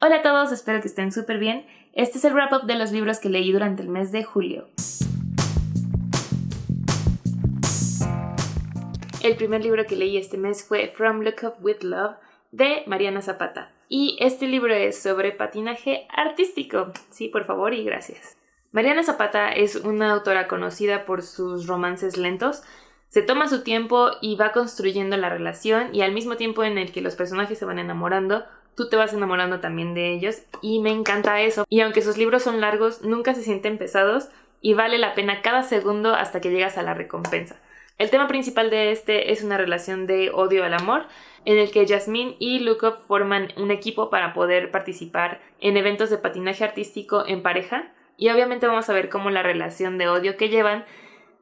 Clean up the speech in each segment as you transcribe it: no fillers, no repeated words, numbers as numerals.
Hola a todos, espero que estén súper bien. Este es el wrap-up de los libros que leí durante el mes de julio. El primer libro que leí este mes fue From Look Up With Love de Mariana Zapata. Y este libro es sobre patinaje artístico. Sí, por favor y gracias. Mariana Zapata es una autora conocida por sus romances lentos. Se toma su tiempo y va construyendo la relación, y al mismo tiempo en el que los personajes se van enamorando, tú te vas enamorando también de ellos, y me encanta eso. Y aunque sus libros son largos, nunca se sienten pesados y vale la pena cada segundo hasta que llegas a la recompensa. El tema principal de este es una relación de odio al amor, en el que Jasmine y Luke forman un equipo para poder participar en eventos de patinaje artístico en pareja, y obviamente vamos a ver cómo la relación de odio que llevan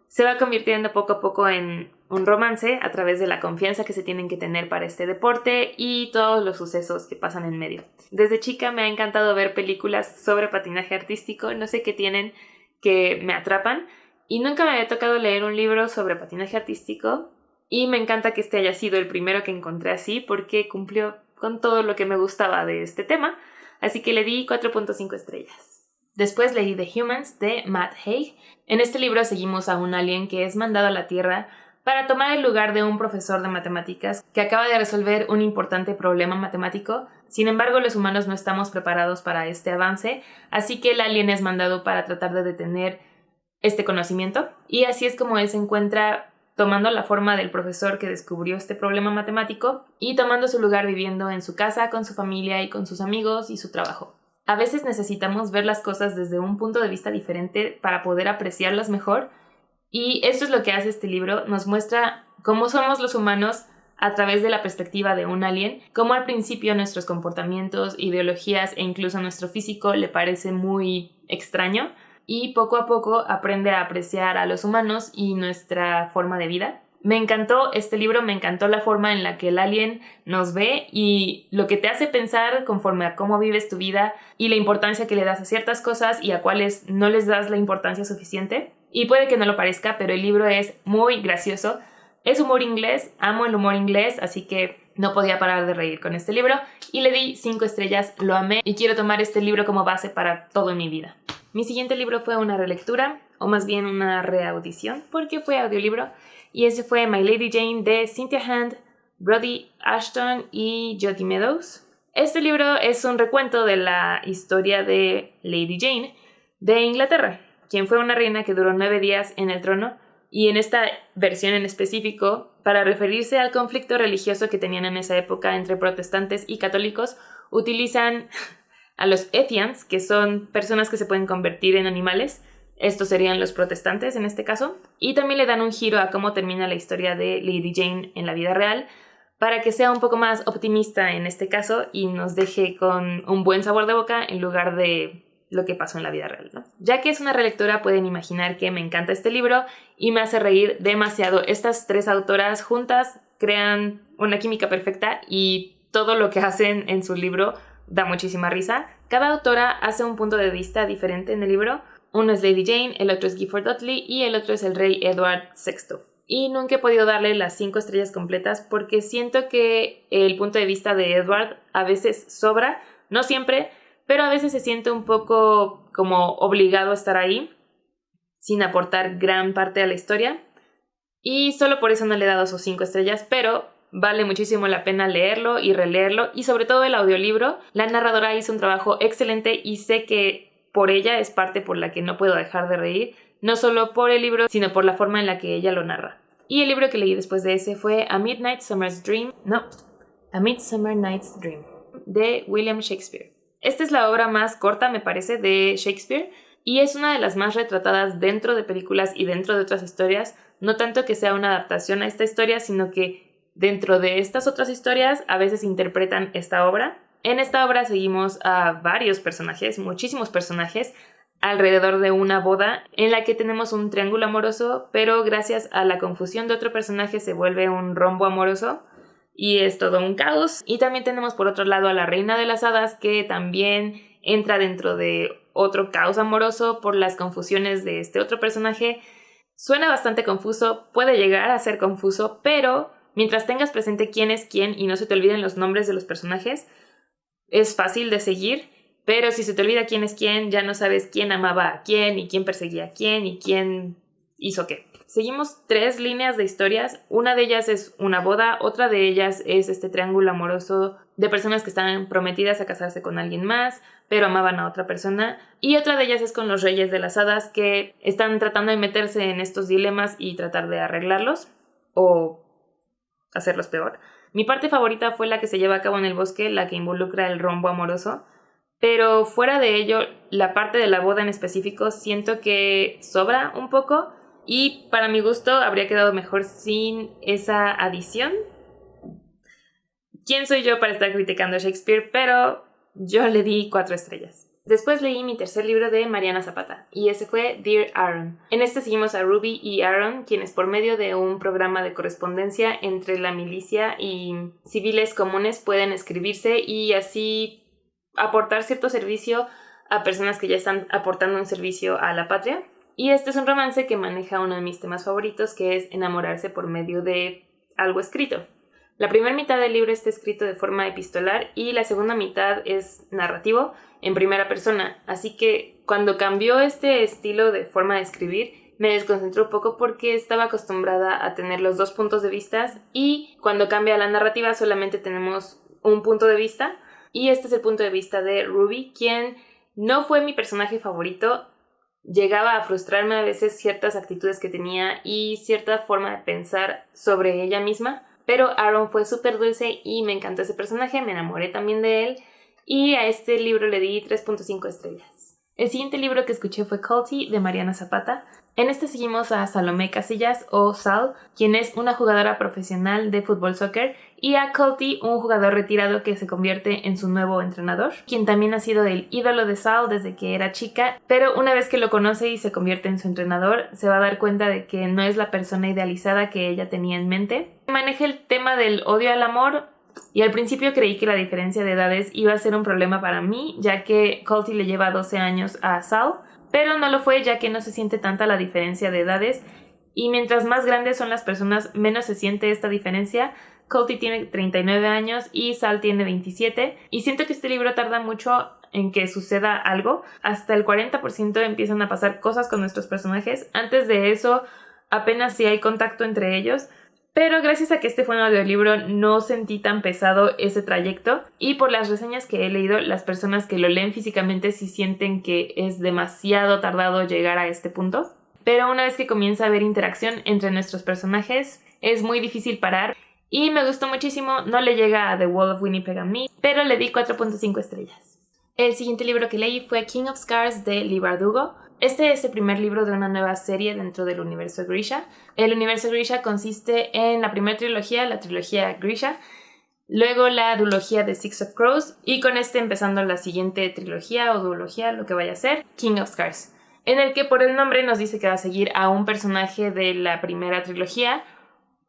se va convirtiendo poco a poco en un romance a través de la confianza que se tienen que tener para este deporte y todos los sucesos que pasan en medio. Desde chica me ha encantado ver películas sobre patinaje artístico, no sé qué tienen que me atrapan, y nunca me había tocado leer un libro sobre patinaje artístico, y me encanta que este haya sido el primero que encontré así porque cumplió con todo lo que me gustaba de este tema, así que le di 4.5 estrellas. Después leí The Humans de Matt Haig. En este libro seguimos a un alien que es mandado a la Tierra para tomar el lugar de un profesor de matemáticas que acaba de resolver un importante problema matemático. Sin embargo, los humanos no estamos preparados para este avance, así que el alien es mandado para tratar de detener este conocimiento, y así es como él se encuentra tomando la forma del profesor que descubrió este problema matemático y tomando su lugar viviendo en su casa con su familia y con sus amigos y su trabajo. A veces necesitamos ver las cosas desde un punto de vista diferente para poder apreciarlas mejor, y esto es lo que hace este libro. Nos muestra cómo somos los humanos a través de la perspectiva de un alien, cómo al principio nuestros comportamientos, ideologías e incluso nuestro físico le parece muy extraño, y poco a poco aprende a apreciar a los humanos y nuestra forma de vida. Me encantó este libro, me encantó la forma en la que el alien nos ve y lo que te hace pensar conforme a cómo vives tu vida y la importancia que le das a ciertas cosas y a cuáles no les das la importancia suficiente. Y puede que no lo parezca, pero el libro es muy gracioso. Es humor inglés, amo el humor inglés, así que no podía parar de reír con este libro y le di 5 estrellas, lo amé y quiero tomar este libro como base para todo en mi vida. Mi siguiente libro fue una relectura, o más bien una reaudición, porque fue audiolibro, y ese fue My Lady Jane de Cynthia Hand, Brody Ashton y Jody Meadows. Este libro es un recuento de la historia de Lady Jane de Inglaterra, quien fue una reina que duró 9 días en el trono, y en esta versión en específico, para referirse al conflicto religioso que tenían en esa época entre protestantes y católicos, utilizan a los Ethians, que son personas que se pueden convertir en animales. Estos serían los protestantes en este caso, y también le dan un giro a cómo termina la historia de Lady Jane en la vida real, para que sea un poco más optimista en este caso y nos deje con un buen sabor de boca en lugar de lo que pasó en la vida real, ¿no? Ya que es una relectura, pueden imaginar que me encanta este libro y me hace reír demasiado. Estas 3 autoras juntas crean una química perfecta y todo lo que hacen en su libro da muchísima risa. Cada autora hace un punto de vista diferente en el libro. Uno es Lady Jane, el otro es Gifford Dudley y el otro es el rey Edward VI. Y nunca he podido darle las 5 estrellas completas porque siento que el punto de vista de Edward a veces sobra, no siempre, pero a veces se siente un poco como obligado a estar ahí, sin aportar gran parte a la historia. Y solo por eso no le he dado sus 5 estrellas, pero vale muchísimo la pena leerlo y releerlo, y sobre todo el audiolibro. La narradora hizo un trabajo excelente y sé que por ella es parte por la que no puedo dejar de reír, no solo por el libro, sino por la forma en la que ella lo narra. Y el libro que leí después de ese fue A Midsummer Night's Dream de William Shakespeare. Esta es la obra más corta, me parece, de Shakespeare, y es una de las más retratadas dentro de películas y dentro de otras historias. No tanto que sea una adaptación a esta historia, sino que dentro de estas otras historias a veces interpretan esta obra. En esta obra seguimos a varios personajes, muchísimos personajes, alrededor de una boda en la que tenemos un triángulo amoroso, pero gracias a la confusión de otro personaje se vuelve un rombo amoroso y es todo un caos. Y también tenemos por otro lado a la reina de las hadas, que también entra dentro de otro caos amoroso por las confusiones de este otro personaje. Suena bastante confuso, puede llegar a ser confuso, pero mientras tengas presente quién es quién y no se te olviden los nombres de los personajes, es fácil de seguir, pero si se te olvida quién es quién, ya no sabes quién amaba a quién y quién perseguía a quién y quién hizo qué. Seguimos 3 líneas de historias, una de ellas es una boda, otra de ellas es este triángulo amoroso de personas que están prometidas a casarse con alguien más, pero amaban a otra persona, y otra de ellas es con los reyes de las hadas que están tratando de meterse en estos dilemas y tratar de arreglarlos o hacerlos peor. Mi parte favorita fue la que se lleva a cabo en el bosque, la que involucra el rombo amoroso, pero fuera de ello, la parte de la boda en específico siento que sobra un poco y para mi gusto habría quedado mejor sin esa adición. ¿Quién soy yo para estar criticando a Shakespeare? Pero yo le di 4 estrellas. Después leí mi tercer libro de Mariana Zapata, y ese fue Dear Aaron. En este seguimos a Ruby y Aaron, quienes por medio de un programa de correspondencia entre la milicia y civiles comunes pueden escribirse y así aportar cierto servicio a personas que ya están aportando un servicio a la patria. Y este es un romance que maneja uno de mis temas favoritos, que es enamorarse por medio de algo escrito. La primera mitad del libro está escrito de forma epistolar y la segunda mitad es narrativo en primera persona, así que cuando cambió este estilo de forma de escribir me desconcentró un poco porque estaba acostumbrada a tener los 2 puntos de vista y cuando cambia la narrativa solamente tenemos un punto de vista, y este es el punto de vista de Ruby, quien no fue mi personaje favorito. Llegaba a frustrarme a veces ciertas actitudes que tenía y cierta forma de pensar sobre ella misma, pero Aaron fue súper dulce y me encantó ese personaje, me enamoré también de él y a este libro le di 3.5 estrellas. El siguiente libro que escuché fue Culty de Mariana Zapata. En este seguimos a Salomé Casillas o Sal, quien es una jugadora profesional de fútbol soccer, y a Culty, un jugador retirado que se convierte en su nuevo entrenador, quien también ha sido el ídolo de Sal desde que era chica, pero una vez que lo conoce y se convierte en su entrenador, se va a dar cuenta de que no es la persona idealizada que ella tenía en mente. Maneja el tema del odio al amor, y al principio creí que la diferencia de edades iba a ser un problema para mí, ya que Culty le lleva 12 años a Sal, pero no lo fue, ya que no se siente tanta la diferencia de edades, y mientras más grandes son las personas, menos se siente esta diferencia. Culty tiene 39 años y Sal tiene 27, y siento que este libro tarda mucho en que suceda algo. Hasta el 40% empiezan a pasar cosas con nuestros personajes. Antes de eso, apenas si hay contacto entre ellos. Pero gracias a que este fue un audiolibro no sentí tan pesado ese trayecto, y por las reseñas que he leído, las personas que lo leen físicamente sí sienten que es demasiado tardado llegar a este punto. Pero una vez que comienza a haber interacción entre nuestros personajes, es muy difícil parar y me gustó muchísimo. No le llega a The Wall of Winnipeg a mí, pero le di 4.5 estrellas. El siguiente libro que leí fue King of Scars de Leigh Bardugo. Este es el primer libro de una nueva serie dentro del universo Grisha. El universo Grisha consiste en la primera trilogía, la trilogía Grisha, luego la duología de Six of Crows, y con este empezando la siguiente trilogía o duología, lo que vaya a ser, King of Scars, en el que por el nombre nos dice que va a seguir a un personaje de la primera trilogía,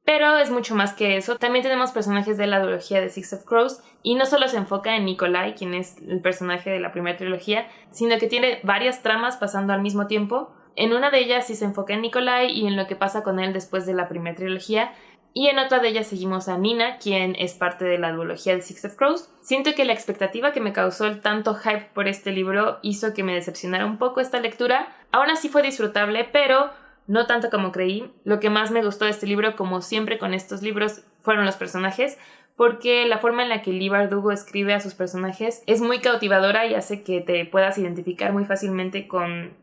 pero es mucho más que eso. También tenemos personajes de la duología de Six of Crows, y no solo se enfoca en Nikolai, quien es el personaje de la primera trilogía, sino que tiene varias tramas pasando al mismo tiempo. En una de ellas sí se enfoca en Nikolai y en lo que pasa con él después de la primera trilogía, y en otra de ellas seguimos a Nina, quien es parte de la duología de Six of Crows. Siento que la expectativa que me causó el tanto hype por este libro hizo que me decepcionara un poco esta lectura. Aún así fue disfrutable, pero no tanto como creí. Lo que más me gustó de este libro, como siempre con estos libros, fueron los personajes, porque la forma en la que Leigh Bardugo escribe a sus personajes es muy cautivadora y hace que te puedas identificar muy fácilmente con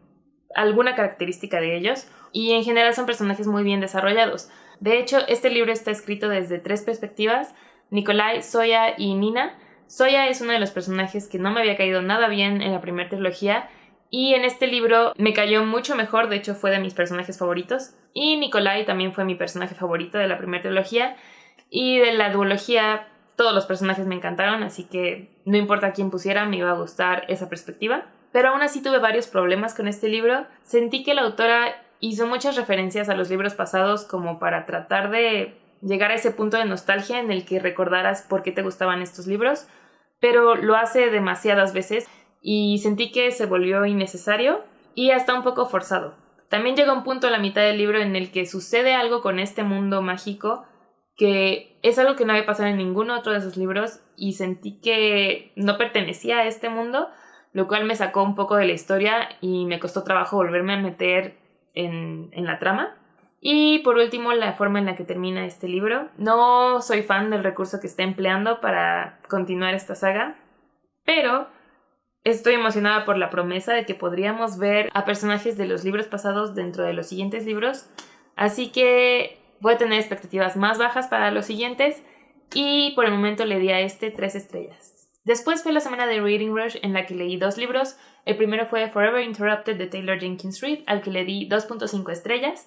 alguna característica de ellos, y en general son personajes muy bien desarrollados. De hecho, este libro está escrito desde 3 perspectivas: Nikolai, Zoya y Nina. Zoya es uno de los personajes que no me había caído nada bien en la primera trilogía, y en este libro me cayó mucho mejor. De hecho, fue de mis personajes favoritos. Y Nikolai también fue mi personaje favorito de la primera trilogía, y de la duología todos los personajes me encantaron, así que no importa quién pusiera, me iba a gustar esa perspectiva. Pero aún así tuve varios problemas con este libro. Sentí que la autora hizo muchas referencias a los libros pasados como para tratar de llegar a ese punto de nostalgia en el que recordaras por qué te gustaban estos libros, pero lo hace demasiadas veces y sentí que se volvió innecesario y hasta un poco forzado. También llega un punto a la mitad del libro en el que sucede algo con este mundo mágico que es algo que no había pasado en ningún otro de sus libros y sentí que no pertenecía a este mundo, lo cual me sacó un poco de la historia y me costó trabajo volverme a meter en la trama. Y por último, la forma en la que termina este libro. No soy fan del recurso que está empleando para continuar esta saga, pero estoy emocionada por la promesa de que podríamos ver a personajes de los libros pasados dentro de los siguientes libros, así que voy a tener expectativas más bajas para los siguientes y por el momento le di a este 3 estrellas. Después fue la semana de Reading Rush en la que leí 2 libros. El primero fue Forever Interrupted de Taylor Jenkins Reid, al que le di 2.5 estrellas.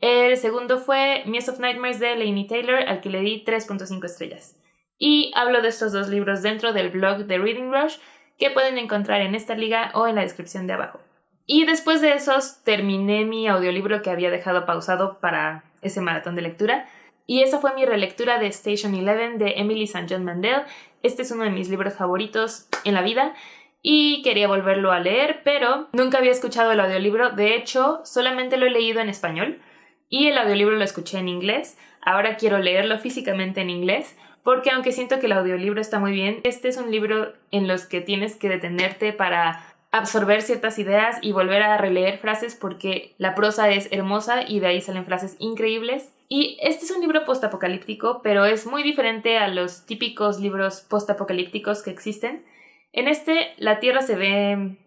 El segundo fue Muse of Nightmares de Laini Taylor, al que le di 3.5 estrellas. Y hablo de estos 2 libros dentro del blog de Reading Rush, que pueden encontrar en esta liga o en la descripción de abajo. Y después de esos terminé mi audiolibro que había dejado pausado para ese maratón de lectura. Y esa fue mi relectura de Station 11 de Emily St. John Mandel. Este es uno de mis libros favoritos en la vida y quería volverlo a leer, pero nunca había escuchado el audiolibro. De hecho, solamente lo he leído en español y el audiolibro lo escuché en inglés. Ahora quiero leerlo físicamente en inglés, porque aunque siento que el audiolibro está muy bien, este es un libro en los que tienes que detenerte para absorber ciertas ideas y volver a releer frases porque la prosa es hermosa y de ahí salen frases increíbles. Y este es un libro postapocalíptico, pero es muy diferente a los típicos libros postapocalípticos que existen. En este, la Tierra se ve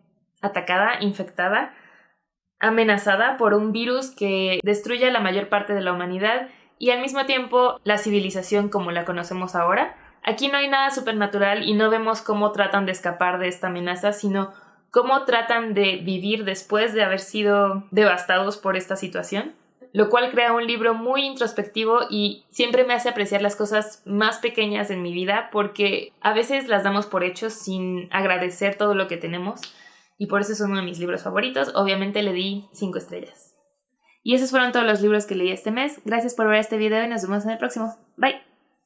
atacada, infectada, amenazada por un virus que destruye a la mayor parte de la humanidad y al mismo tiempo la civilización como la conocemos ahora. Aquí no hay nada supernatural y no vemos cómo tratan de escapar de esta amenaza, sino cómo tratan de vivir después de haber sido devastados por esta situación, lo cual crea un libro muy introspectivo y siempre me hace apreciar las cosas más pequeñas en mi vida porque a veces las damos por hechos sin agradecer todo lo que tenemos y por eso es uno de mis libros favoritos. Obviamente le di 5 estrellas. Y esos fueron todos los libros que leí este mes. Gracias por ver este video y nos vemos en el próximo. Bye.